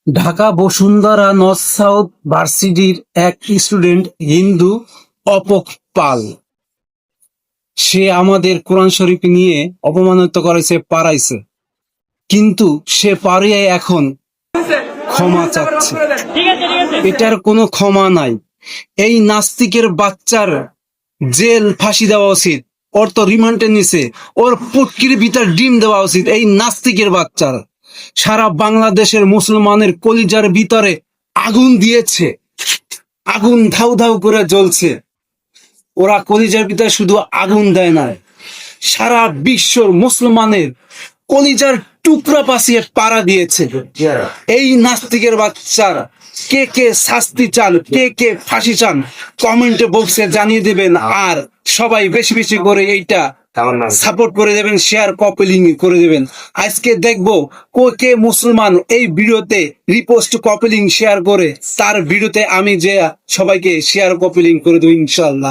Dhaka Bashundhara north south ভার্সিটির এক student Hindu অপক পাল, সে আমাদের কোরআন শরীফ নিয়ে অপমানিত করেছে, পারাইছে, কিন্তু সে পারিয়ে এখন ক্ষমা চাচ্ছে। এটার কোনো ক্ষমা নাই। এই নাস্তিকের বাচ্চার জেল ফাঁসি দেওয়া উচিত, ওর তো রিমান্ডের নিচে, ওর পুটকির ভিতর ডিম দেওয়া উচিত। এই নাস্তিকের বাচ্চার সারা বাংলাদেশের মুসলমানের কলিজার ভিতরে আগুন দিয়েছে, আগুন ধাউ ধাউ করে জ্বলছে। ওরা কলিজার ভিতরে শুধু আগুন দেয় না, সারা বিশ্বর মুসলমানের কলিজার টুকরা পাশিয়ে পাড়া দিয়েছে। এই নাস্তিকের বাচ্চার কে কে শাস্তি চান, কে কে ফাঁসি চান, কমেন্টে বক্সে জানিয়ে দেবেন। আর সবাই বেশি বেশি করে এইটা সাপোর্ট করে দেবেন, শেয়ার কপি লিঙ্ক করে দেবেন। আজকে দেখবো কে মুসলমান এই ভিডিওতে রিপোস্ট কপি লিঙ্ক শেয়ার করে, তার ভিডিওতে আমি যে সবাইকে শেয়ার কপি লিঙ্ক করে দেবো ইনশাল্লাহ।